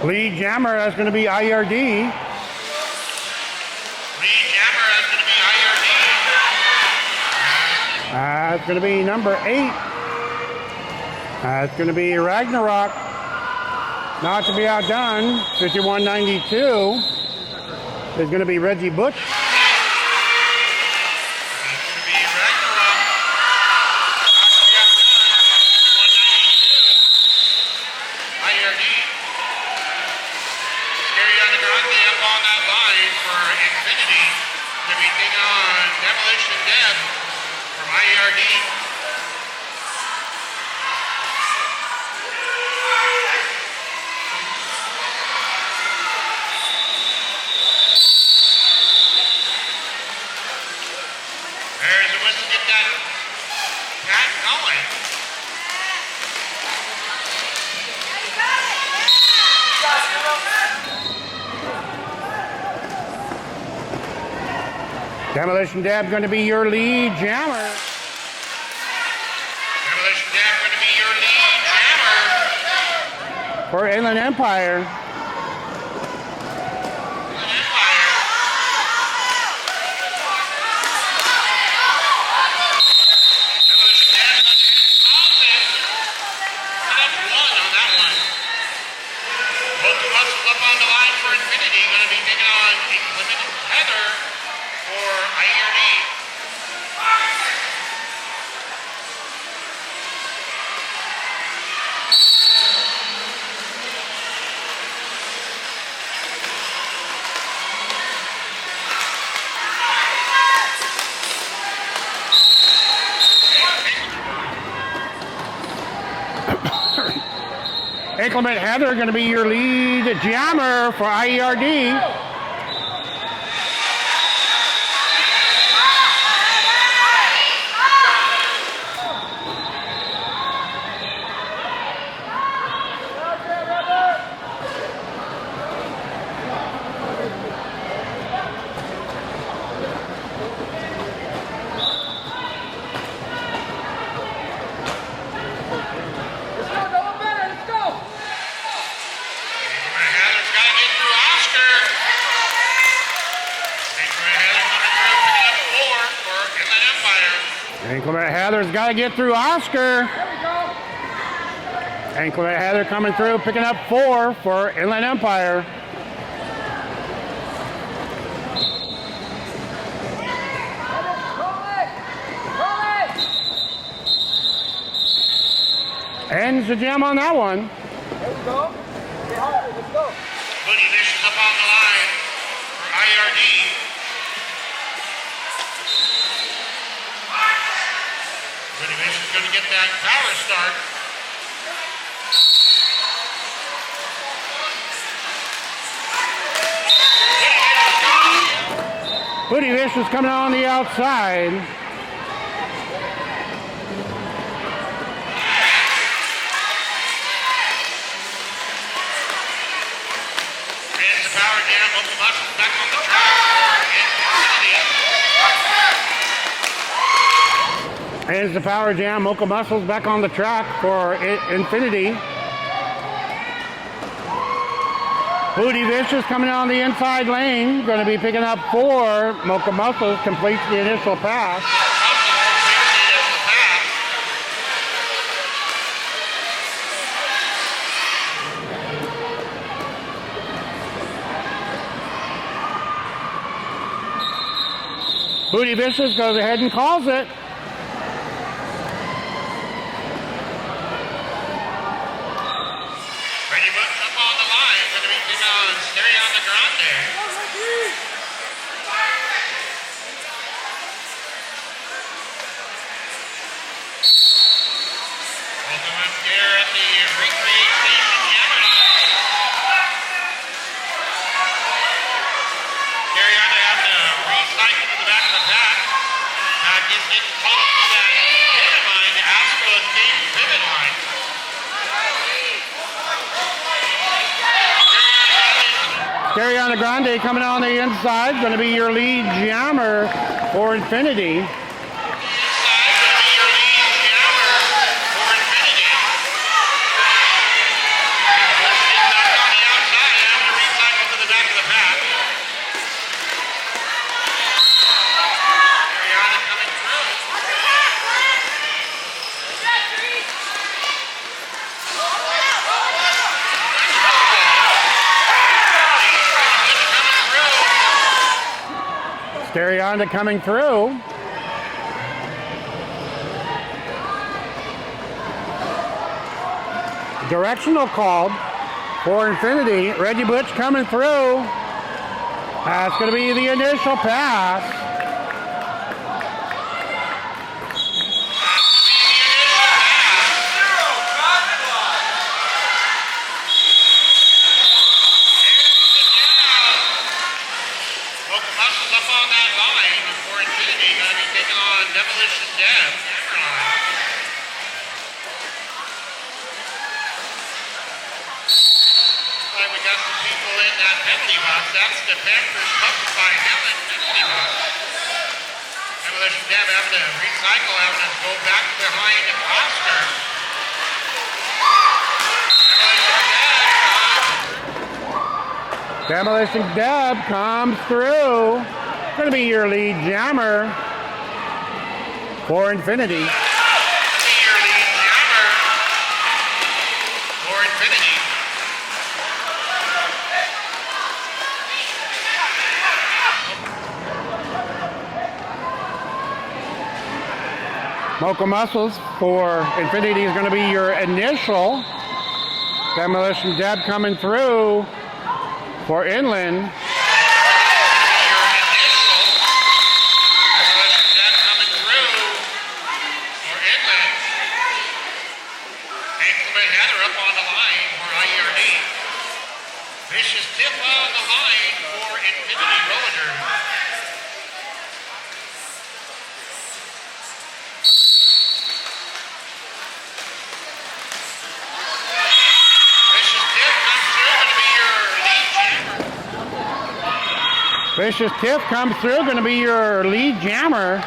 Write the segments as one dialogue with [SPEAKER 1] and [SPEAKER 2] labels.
[SPEAKER 1] Lead jammer, that's going to be IRD.
[SPEAKER 2] Lead jammer, that's going to be IRD.
[SPEAKER 1] That's going to be number 8. That's going to be Ragnarok. Not to be outdone, 5192 is going to be Reggie Butch.
[SPEAKER 2] That's going to be Ragnarok. Not to be outdone, 5192. IRD. Ariana Grande up on that line for Infinity. Going to be taking on Demolition Deb from IRD. There's a whistle to get that cat going.
[SPEAKER 1] Demolition Deb going to be your lead jammer.
[SPEAKER 2] Demolition Deb going to be your lead jammer.
[SPEAKER 1] For Inland Empire.
[SPEAKER 2] Inland Empire. Demolition Deb on the head solves it. Put up 1 on that one. Both the muscles up on the line for Infinity. Going to be taking on Inclement Heather for IRD.
[SPEAKER 1] Inclement Heather going to be your lead jammer for IERD. Inclement Heather's got to get through Oscar. Inclement Heather coming through, picking up 4 for Inland Empire. Ends the jam on that one.
[SPEAKER 3] There we go. Let's go.
[SPEAKER 2] Buddy Vicious up on the line for IRD. Buddy Vicious is going to get that power start.
[SPEAKER 1] Buddy Vicious coming on the outside.
[SPEAKER 2] There's the power jam. Local muscles back on the track for Infinity.
[SPEAKER 1] There's the power jam. Mocha Muscles back on the track for Infinity. Booty Vicious coming on the inside lane. Going to be picking up 4. Mocha Muscles completes the initial pass. Booty Vicious goes ahead and calls it.
[SPEAKER 2] Reggie Butch up on the line. Going to be taking on Ariana Grande. Welcome up here at the Recreate Station Yamaha. Ariana have to recycle to the back of the pack. Just getting close to that pivot line, the Astro Escape pivot line.
[SPEAKER 1] Ariana Grande coming on the inside. Going to be your lead jammer for Infinity. Stereonda coming through. Directional called for Infinity. Reggie Butch coming through. That's going to be the initial pass.
[SPEAKER 2] That's the Packers covered by Helen penalty box. Demolition Deb having to recycle, having to go back behind Oscar.
[SPEAKER 1] Demolition Deb comes through. Going to be your lead jammer for Infinity. Mocha Muscles for Infinity is going to be your initial. Demolition Deb coming through for Inland.
[SPEAKER 2] Heather up on the line for IRD. Vicious tip on the line for Infinity Roller.
[SPEAKER 1] Vicious Tiff comes through, going to be your lead jammer.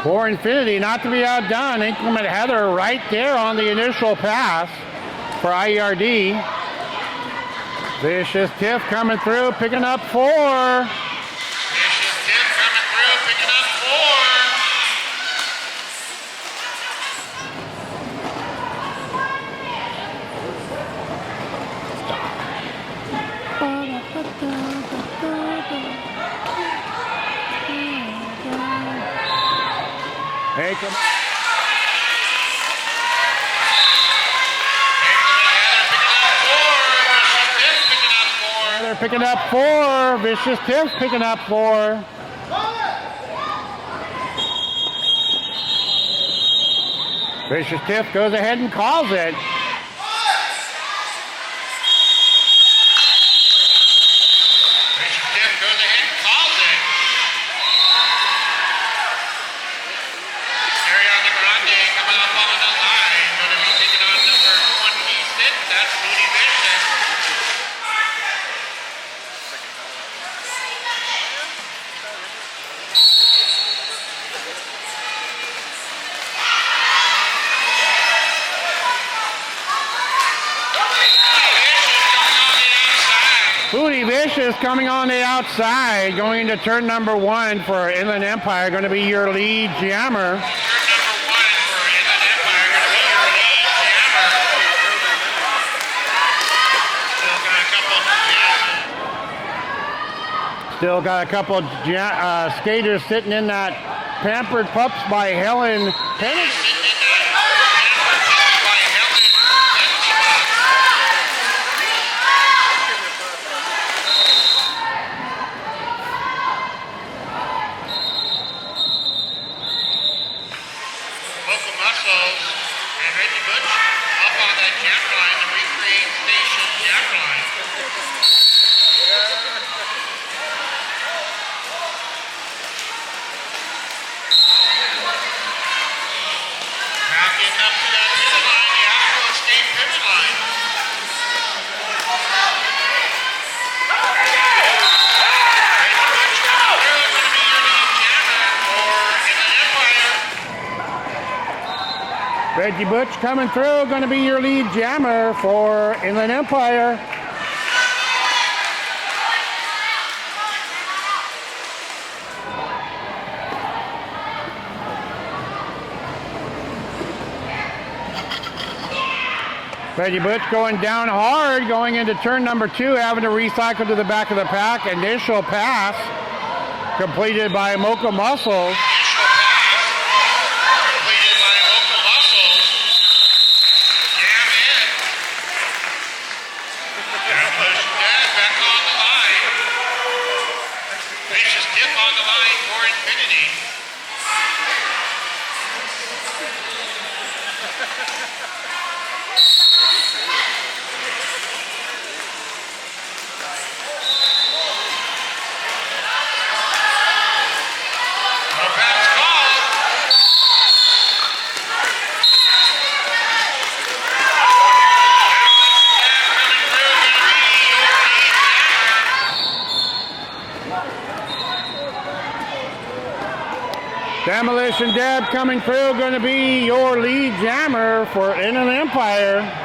[SPEAKER 1] For Infinity, not to be outdone, Inclement Heather right there on the initial pass for IERD. Vicious Tiff coming through, picking up 4. They're picking up 4. Vicious Tiff picking up 4. Vicious Tiff goes ahead and calls it. Booty Vicious coming on the outside, going into turn number 1 for Inland Empire, going to be your lead jammer. Still got a couple skaters sitting in that Pampered Pups by Helen Penny. Reggie Butch coming through, going to be your lead jammer for Inland Empire. Reggie Butch going down hard, going into turn number 2, having to recycle to the back of the pack. Initial pass completed by Mocha Muscles. Demolition Deb coming through, going to be your lead jammer for Inland Empire.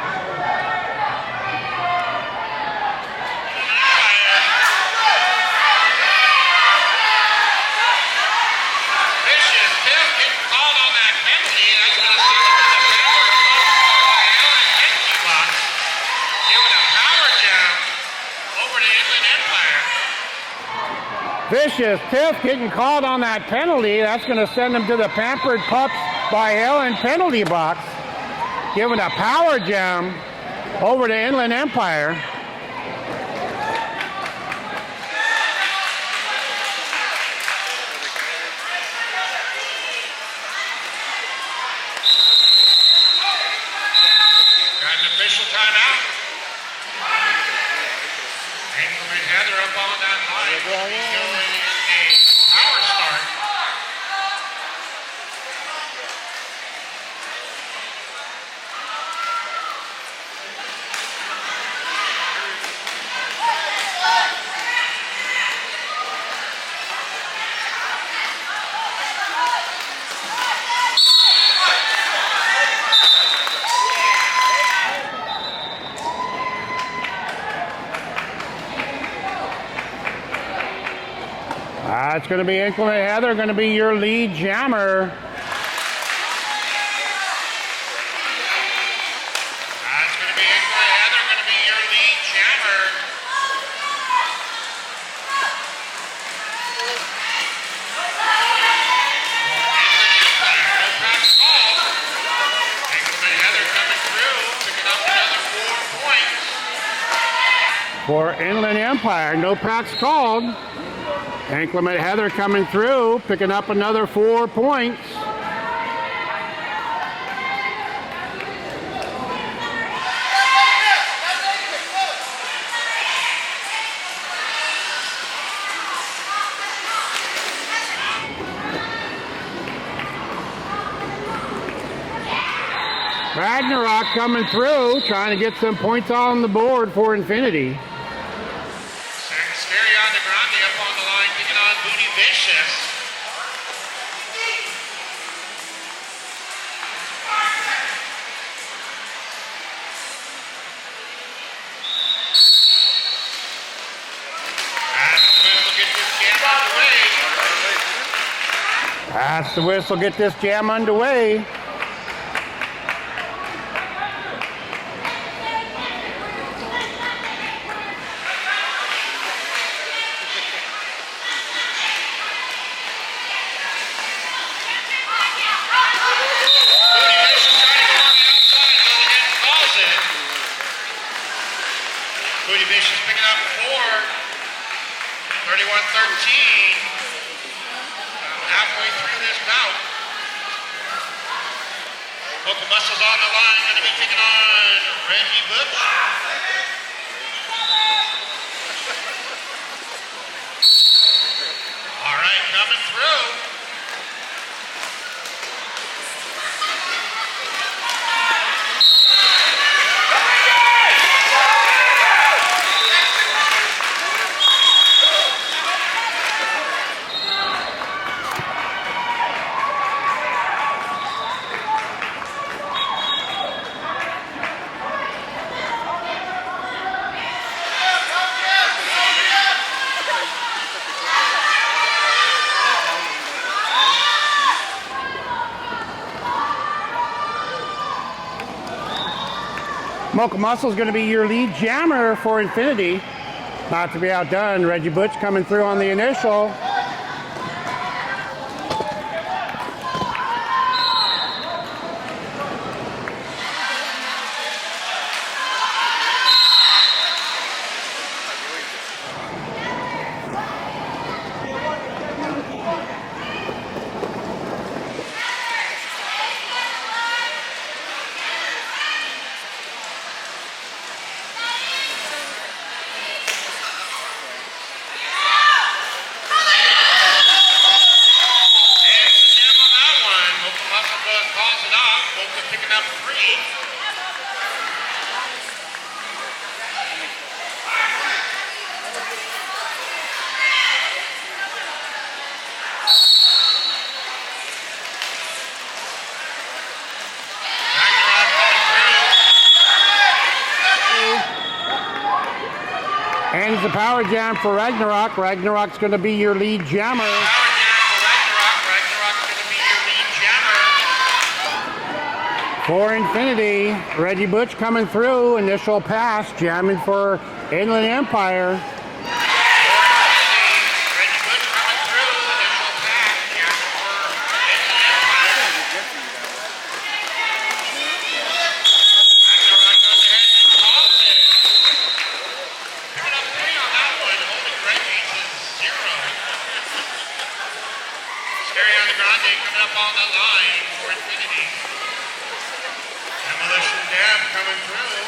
[SPEAKER 1] Vicious Tiff getting called on that penalty. That's going to send him to the Pampered Pups by Helen penalty box. Giving a power jam over to Inland Empire.
[SPEAKER 2] Got an official timeout. Inclement Heather up on that line. He's going in a power start.
[SPEAKER 1] It's going to be Inclement Heather, going to be your lead jammer.
[SPEAKER 2] It's going to be Inclement Heather, going to be your lead jammer. Inclement Heather coming through, picking up another 4 points.
[SPEAKER 1] For Inland Empire, no packs called. Inclement Heather coming through, picking up another 4 points. Ragnarok coming through, trying to get some points on the board for Infinity.
[SPEAKER 2] Vicious.
[SPEAKER 1] That's the whistle, get this jam underway.
[SPEAKER 2] Vicious picking up 4, 31-13. Halfway through this bout. Mocha Muscles on the line, going to be taking on Reggie Butch. All right, coming through.
[SPEAKER 1] Mocha Muscle's going to be your lead jammer for Infinity. Not to be outdone, Reggie Butch coming through on the initial.
[SPEAKER 2] Picking up 3.
[SPEAKER 1] And it's a power jam for Ragnarok. Ragnarok's going to be your lead jammer.
[SPEAKER 2] Power jam for Ragnarok. Ragnarok's going to be your lead jammer.
[SPEAKER 1] For Infinity, Reggie Butch coming through. Initial pass, jamming for Inland Empire.
[SPEAKER 2] Reggie Butch coming through. Initial pass, jamming for Inland Empire. Ragnarok goes ahead and calls it. Picking up 3 on that one. Holding Reggie to 0. Ariana Grande coming up on the line for Infinity. Demolition Dab coming through.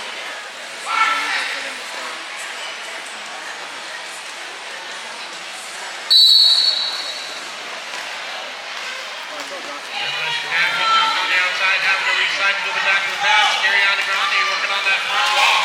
[SPEAKER 2] Demolition Dab getting up on the outside, having to recycle to the back of the pass. Ariana Grande working on that front wall.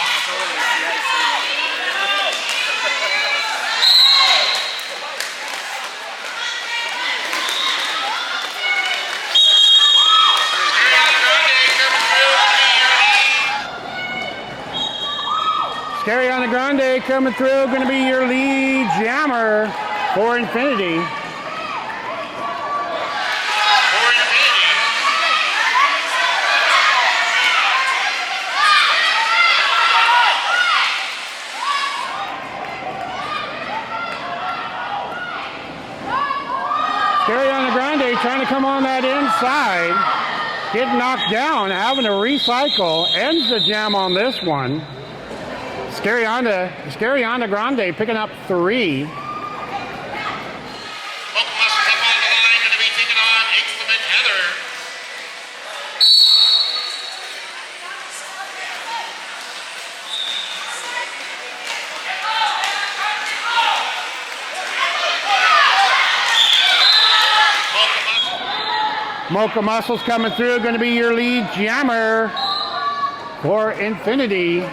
[SPEAKER 1] Ariana Grande coming through, going to be your lead jammer for Infinity. Ariana Grande trying to come on that inside, getting knocked down, having to recycle, ends the jam on this one. Ariana Grande picking up 3.
[SPEAKER 2] Mocha Muscle's up on the line, going to be taking on Inclement Heather.
[SPEAKER 1] Mocha Muscle's coming through, going to be your lead jammer for Infinity.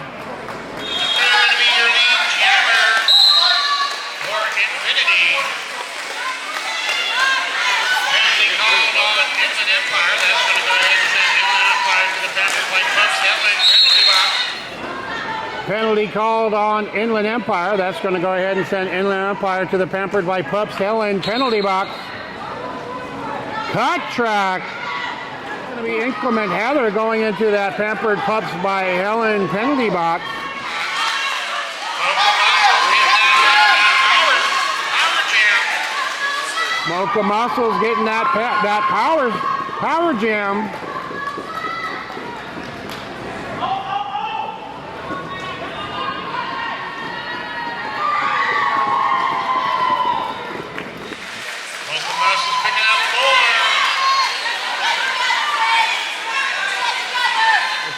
[SPEAKER 1] Penalty called on Inland Empire. That's going to go ahead and send Inland Empire to the Pampered by Pups Helen penalty box. Cut track. It's going to be Inclement Heather going into that Pampered Pups by Helen penalty box. Mocha Muscle's getting that power jam.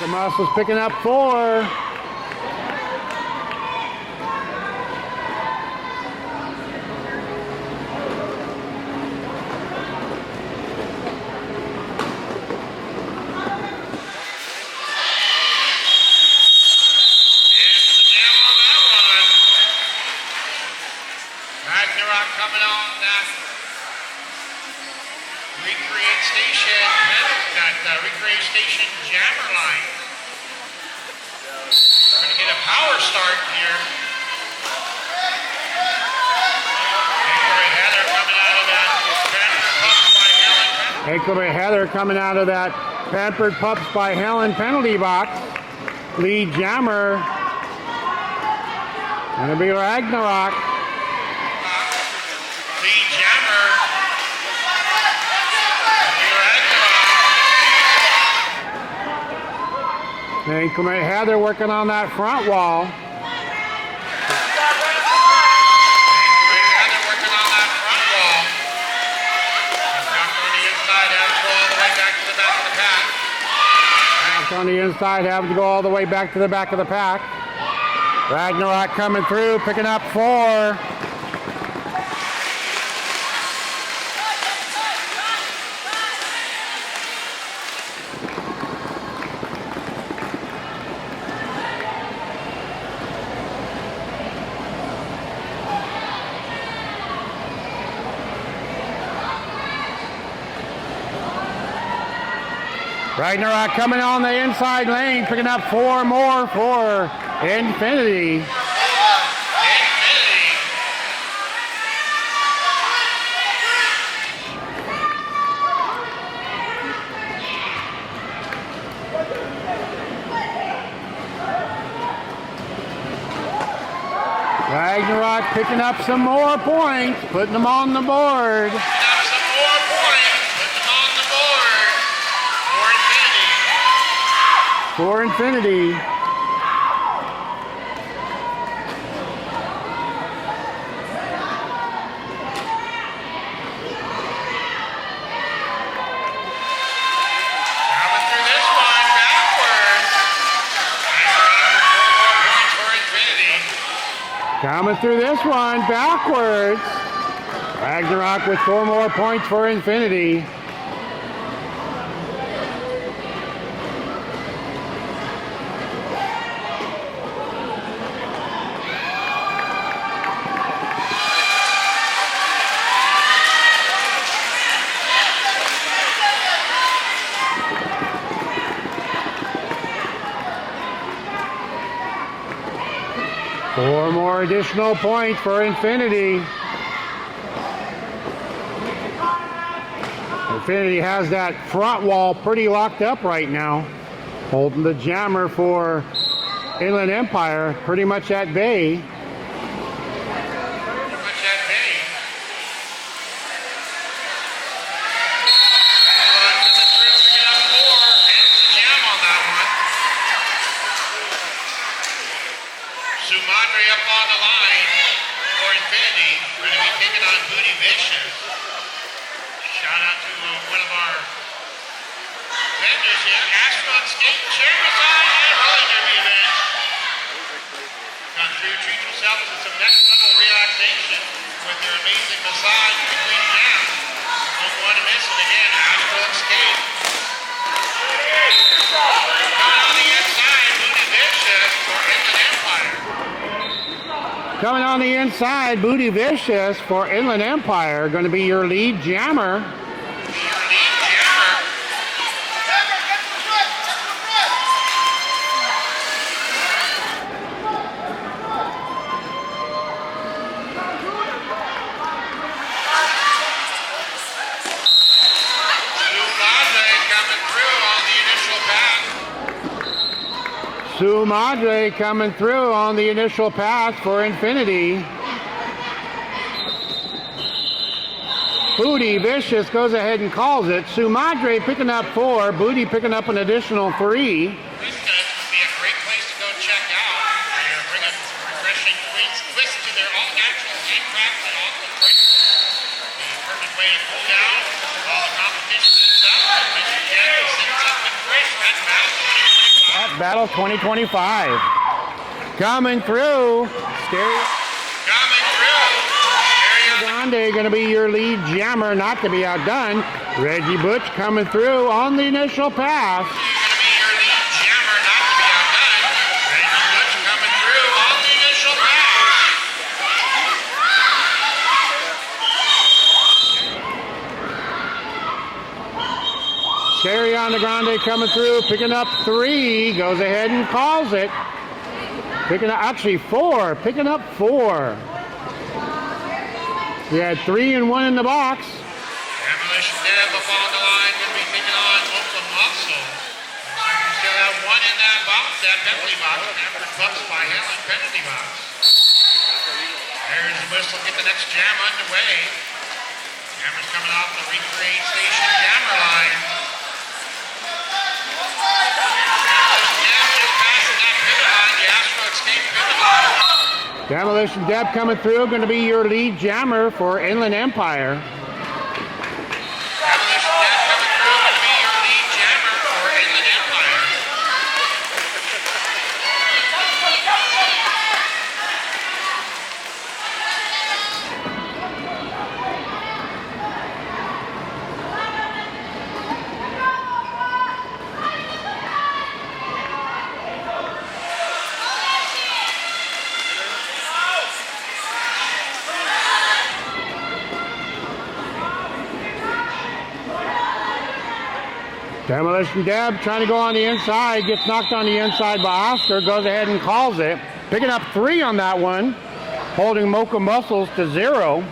[SPEAKER 1] The Muscle's picking up 4.
[SPEAKER 2] Ragnarok coming on that Recreate Station, that Recreate Station jammer line. We're going to get a power start here. Inclement Heather coming out of that Pampered Pups by Helen penalty box.
[SPEAKER 1] lead jammer. Gonna be Ragnarok.
[SPEAKER 2] Lead jammer. Ragnarok.
[SPEAKER 1] Increment Heather working on that front wall.
[SPEAKER 2] Heather working on that front wall. Knocked on the inside, has to go all the way back to the back of the pack.
[SPEAKER 1] Knocked on the inside, having to go all the way back to the back of the pack. Ragnarok coming through, picking up 4. Ragnarok coming on the inside lane, picking up 4 more for Infinity. Ragnarok picking up some more points, putting them on the board. For Infinity. Coming through this one backwards. Ragnarok with 4 more points for Infinity. Four more additional points for Infinity. Infinity has that front wall pretty locked up right now. Holding the jammer for Inland Empire pretty much at bay.
[SPEAKER 2] Madre up on the line for Infinity. We're going to be taking on Ird Vs. Shout out to one of our vendors here, Astronaut Skate, chair massage and roller derby event. Come through, treat yourself to some next level relaxation with your amazing massage between jams. Don't want to miss it again, Astronaut Skate. Coming on the inside, Ird Vs for Inland Empire.
[SPEAKER 1] Coming on the inside, Ird Vs for Inland Empire, going to be your lead jammer. Sue Madre coming through on the initial pass for Infinity. Ird Vs goes ahead and calls it. Sue Madre picking up 4. Booty picking up an additional 3.
[SPEAKER 2] This would be a great place to go check out. They're bringing refreshing twists to their all-natural handcrafts and awesome drinks. The perfect way to cool down while the competition is up. When you get to sip something fresh, that's Battle 2025.
[SPEAKER 1] Battle 2025. Coming through. Stereo.
[SPEAKER 2] Coming through.
[SPEAKER 1] Grande going to be your lead jammer, not to be outdone. Reggie Butch coming through on the initial pass.
[SPEAKER 2] Going to be your lead jammer, not to be outdone. Reggie Butch coming through on the initial pass.
[SPEAKER 1] Cherry on the Grande coming through, picking up 3, goes ahead and calls it. Picking up, actually 4, picking up 4. We had 3 and 1 in the box.
[SPEAKER 2] Demolition Deb up on the line, going to be taking on Local Muscle. We still have 1 in that box. that penalty box. Pampered Pups by Helen penalty box. There's the whistle. Get the next jam underway. Jammer's coming off the Recreate Station jammer line. Jam just passing that pivot line, the Astro Escape pivot line.
[SPEAKER 1] Demolition Deb coming through, going to be your lead jammer for Inland Empire.
[SPEAKER 2] Demolition Deb coming through, going to be your lead jammer for Inland Empire.
[SPEAKER 1] Demolition Deb trying to go on the inside, gets knocked on the inside by Oscar, goes ahead and calls it. Picking up 3 on that one, holding Mocha Muscles to 0.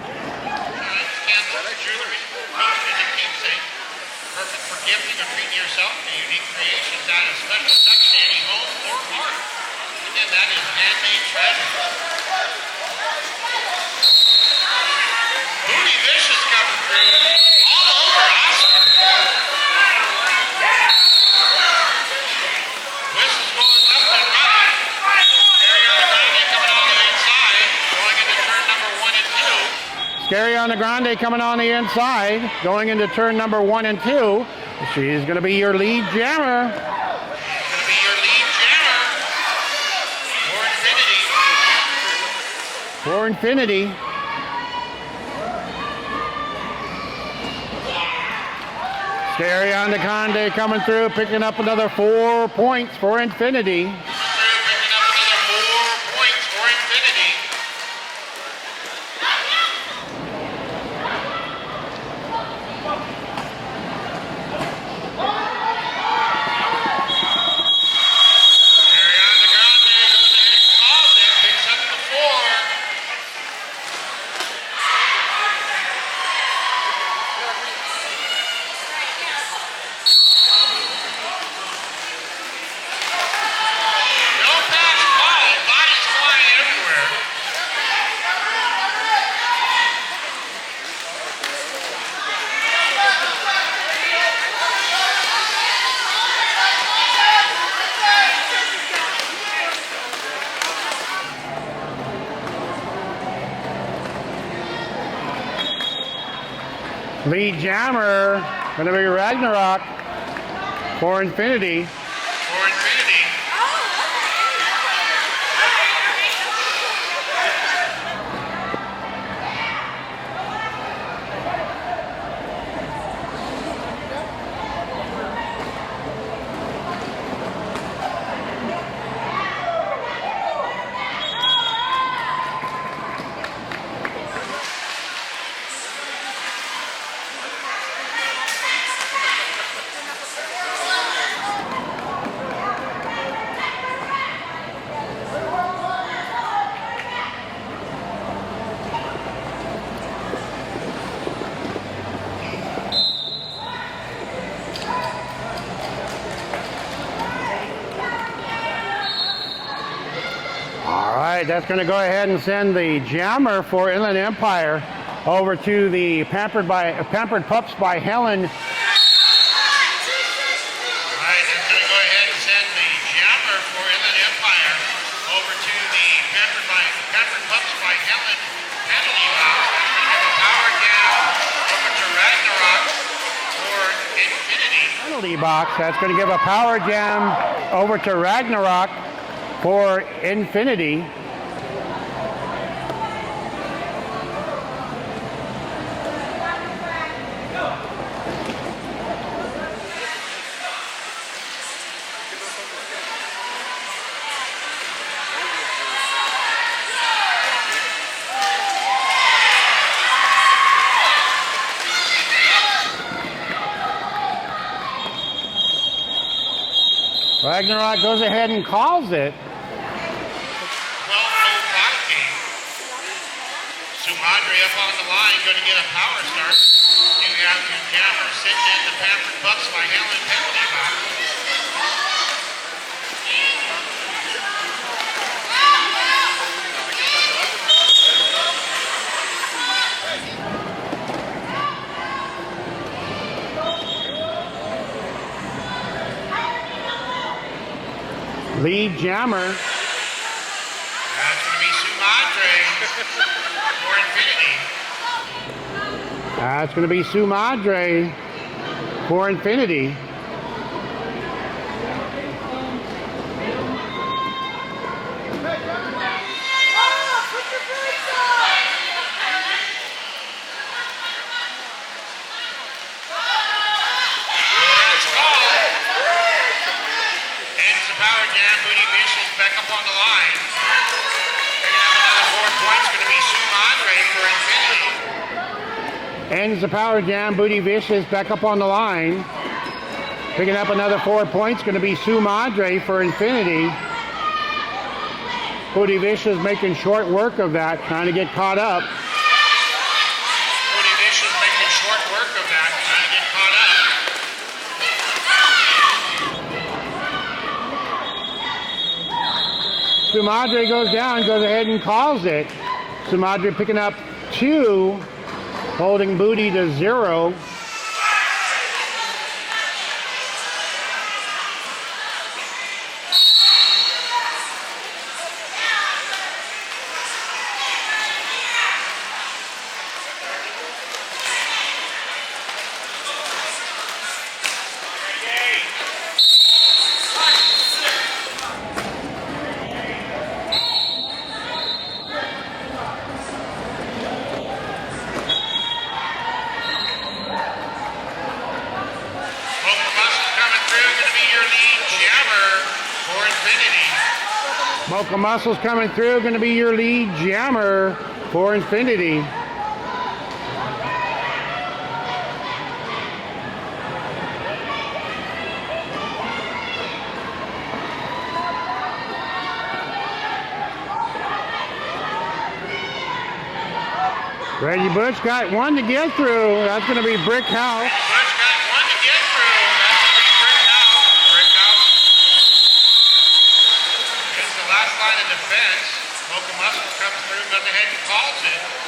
[SPEAKER 2] Perfect for gifting or treating yourself to unique creations out of special touch to any home or art. Again, that is handmade treasure. Booty Vicious coming through all over Oscar. Whistle's going left and right. Scary on the Grande coming on the inside, going into turn number 1 and 2.
[SPEAKER 1] Scary on the Grande coming on the inside, going into turn number 1 and 2. She's going to be your lead jammer.
[SPEAKER 2] Going to be your lead jammer for Infinity.
[SPEAKER 1] For Infinity. Scary on the Grande coming through, picking up another 4 points for Infinity.
[SPEAKER 2] Picking up another 4 points for Infinity. Ariana Grande goes ahead and calls it, picks up the 4. No pass ball, bodies flying everywhere.
[SPEAKER 1] Lead jammer, going to be Ragnarok for Infinity.
[SPEAKER 2] For Infinity.
[SPEAKER 1] All right, that's going to go ahead and send the jammer for Inland Empire over to the Pampered Pups by Helen.
[SPEAKER 2] All right, that's going to go ahead and send the jammer for Inland Empire over to the Pampered Pups by Helen penalty box. That's going to give a power jam over to Ragnarok for Infinity.
[SPEAKER 1] Penalty box. That's going to give a power jam over to Ragnarok for Infinity. Ragnarok goes ahead and calls it.
[SPEAKER 2] 12-0 clock game. Sumadri up on the line, going to get a power start. You have your jammer sitting in the Pampered Pups by Helen penalty box.
[SPEAKER 1] Lead jammer.
[SPEAKER 2] That's going to be Sumadre for Infinity.
[SPEAKER 1] That's going to be Sumadre for Infinity.
[SPEAKER 2] Power jam, Booty Vicious back up on the line. Picking up another 4 points, going to be Sumadre for Infinity.
[SPEAKER 1] Ends the power jam. Booty Vicious back up on the line. Picking up another 4 points, going to be Sumadre for Infinity. Booty Vicious making short work of that, trying to get caught up.
[SPEAKER 2] Booty Vicious making short work of that, trying to get caught up.
[SPEAKER 1] Sumadre goes down, goes ahead and calls it. Sumadre picking up 2, holding Booty to 0. Mocha Muscle's coming through, going to be your lead jammer for Infinity. Reggie Butch got 1 to get through. That's going to be Brick House.
[SPEAKER 2] Butch got 1 to get through. That's going to be Brick House. Brick House. It's the last line of defense. Mocha Muscle comes through, goes ahead and calls it.